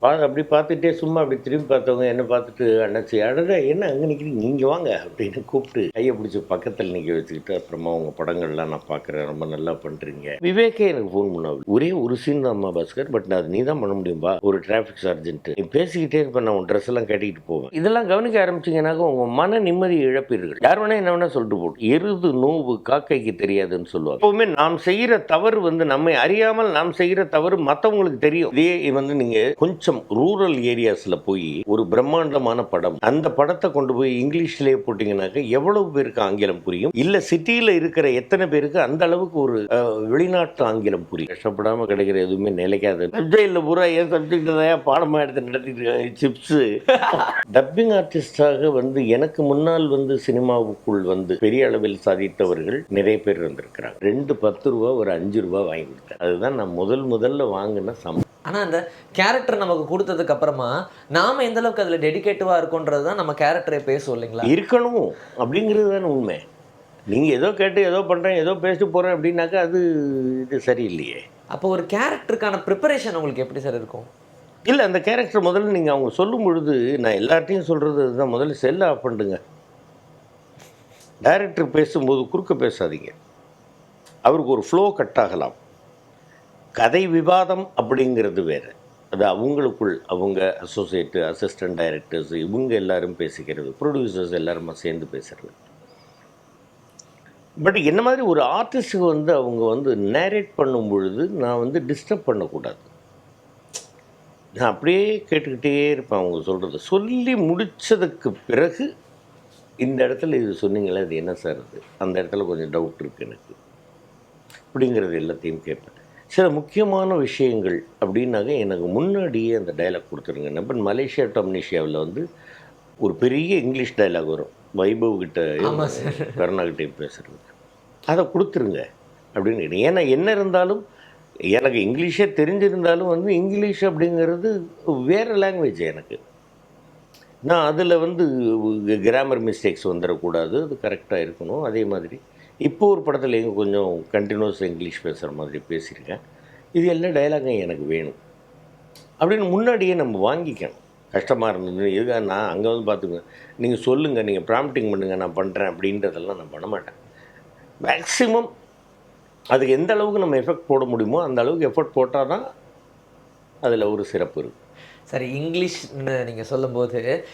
அப்படி பார்த்துட்டே சும்மா அப்படி திரும்பி பார்த்தவங்க என்ன பார்த்துட்டு அண்ணாச்சி அடடா என்ன அங்கே நிற்கிறீங்க இங்கே வாங்க அப்படின்னு கூப்பிட்டு கையை பிடிச்சி பக்கத்தில் நிற்க வச்சுக்கிட்டு அப்புறமா உங்கள் படங்கள்லாம் நான் பார்க்குறேன் ரொம்ப நல்லா பண்ணுறீங்க. விவேக்கே எனக்கு ஃபோன் பண்ணாரு. ஒரே ஒரு சீன் தான் அம்மா பாஸ்கர், பட் அது நீ தான் பண்ண முடியும்பா, ஒரு டிராஃபிக் சார்ஜென்ட், நீ பேசிக்கிட்டே இருப்ப, நான் உன் ட்ரெஸ் எல்லாம் கட்டிக்கிட்டு போவேன். இதெல்லாம் கவனிக்க ஆரம்பிச்சிங்கன்னாக்க உங்கள் மன நிம்மதி இழப்பீர்கள். யார் வேணா என்ன வேணா சொல்லிட்டு போட்டு, எருது நோவு காக்கைக்கு தெரியாதுன்னு சொல்லுவாங்க. எப்பவுமே நாம் செய்கிற தவறு நம்மை அறியாமல் நாம் செய்கிற தவறு மற்றவங்களுக்கு தெரியும். இதே நீங்கள் கொஞ்சம் ரூரல் ஏரியாஸ்ல போய் ஒரு பிரம்மாண்டமான படம், அந்த படத்தை கொண்டு போய் இங்கிலீஷ்லயே போட்டீங்கன்னாக்க எவ்வளவு பேருக்கு ஆங்கிலம் புரியும்? இல்ல சிட்டியில இருக்கிற எத்தனை பேருக்கு அந்த அளவுக்கு ஒரு வெளிநாட்டு ஆங்கிலம் புரியும்? கஷ்டப்படாம கிடைக்கிற எதுவுமே நிலைக்காது. சப்ஜெக்ட்ல பூரா ஏன் சப்ஜெக்ட் தான் பாடமா எடுத்து நடத்திட்டு இருக்காங்க. சிப்ஸ் டப்பிங் ஆர்டிஸ்டாக எனக்கு முன்னால் சினிமாவுக்குள் பெரிய அளவில் சாதித்தவர்கள் நிறைய பேர் வந்திருக்கிறாங்க. 2 10 ரூபா ஒரு 5 ரூபா வாங்கி கொடுத்தேன். அதுதான் நான் முதல்ல வாங்கின சம்பளம். ஆனால் அந்த கேரக்டர் நமக்கு கொடுத்ததுக்கு அப்புறமா நாம எந்த அளவுக்கு அதில் டெடிகேட்டிவாக இருக்குன்றது தான் நம்ம கேரக்டரை பேசுவோம் இல்லைங்களா? இருக்கணும் அப்படிங்கிறது தானே உண்மை. நீங்கள் ஏதோ கேட்டு ஏதோ பண்ணுறேன் ஏதோ பேசிட்டு போகிறேன் அப்படின்னாக்கா அது இது சரியில்லையே. அப்போ ஒரு கேரக்டருக்கான ப்ரிப்பரேஷன் உங்களுக்கு எப்படி சார் இருக்கும்? இல்லை, அந்த கேரக்டர் முதல்ல நீங்கள் அவங்க சொல்லும் பொழுது நான் எல்லார்ட்டையும் சொல்கிறது அதுதான், முதல்ல செல்லை ஆஃப் பண்ணுங்க. டைரக்டர் பேசும்போது குறுக்க பேசாதீங்க. அவருக்கு ஒரு ஃப்ளோ கட் ஆகலாம். கதை விவாதம் அப்படிங்கிறது வேறு. அது அவங்களுக்குள் அவங்க அசோசியேட்டு அசிஸ்டன்ட் டைரக்டர்ஸ் இவங்க எல்லாரும் பேசிக்கிறது, ப்ரொடியூசர்ஸ் எல்லாருமா சேர்ந்து பேசுகிறது. பட் என்ன மாதிரி ஒரு ஆர்டிஸ்ட்டுக்கு அவங்க நேரேட் பண்ணும் பொழுது நான் டிஸ்டர்ப் பண்ணக்கூடாது. நான் அப்படியே கேட்டுக்கிட்டே இருப்பேன் அவங்க சொல்கிறது. சொல்லி முடித்ததுக்கு பிறகு இந்த இடத்துல இது சொன்னீங்களே அது என்ன சார் அது, அந்த இடத்துல கொஞ்சம் டவுட் இருக்குது எனக்கு அப்படிங்கிறது எல்லாத்தையும் கேட்பேன். சில முக்கியமான விஷயங்கள் அப்படின்னாக்க எனக்கு முன்னாடியே அந்த டைலாக் கொடுத்துருங்க. நம்ம மலேசியா டொமினேஷியாவில் ஒரு பெரிய இங்கிலீஷ் டைலாக் வரும், வைபவ் கிட்ட கருணாகிட்டையும் பேசுகிறது, அதை கொடுத்துருங்க அப்படின்னு. ஏன்னா என்ன இருந்தாலும் எனக்கு இங்கிலீஷே தெரிஞ்சிருந்தாலும் இங்கிலீஷ் அப்படிங்கிறது வேறு லாங்குவேஜ் எனக்கு. நான் அதில் கிராமர் மிஸ்டேக்ஸ் வந்துடக்கூடாது, அது கரெக்டாக இருக்கணும். அதே மாதிரி இப்போ ஒரு படத்தில் எங்கே கொஞ்சம் கண்டினியூஸ் இங்கிலீஷ் பேசுகிற மாதிரி பேசியிருக்கேன். இது எல்லாம் டைலாகும் எனக்கு வேணும் அப்படின்னு முன்னாடியே நம்ம வாங்கிக்கணும். கஷ்டமாக இருந்தது இதுக்காக நான் அங்கே பார்த்துக்குவேன், நீங்கள் சொல்லுங்கள், நீங்கள் ப்ராம்ப்டிங் பண்ணுங்கள், நான் பண்ணுறேன் அப்படின்றதெல்லாம் நான் பண்ண மாட்டேன். மேக்ஸிமம் அதுக்கு எந்த அளவுக்கு நம்ம எஃபெக்ட் போட முடியுமோ அந்த அளவுக்கு எஃபர்ட் போட்டால் தான் அதில் ஒரு சிறப்பு இருக்குது. சரி, இங்கிலீஷ்னு நீங்கள் சொல்லும்போது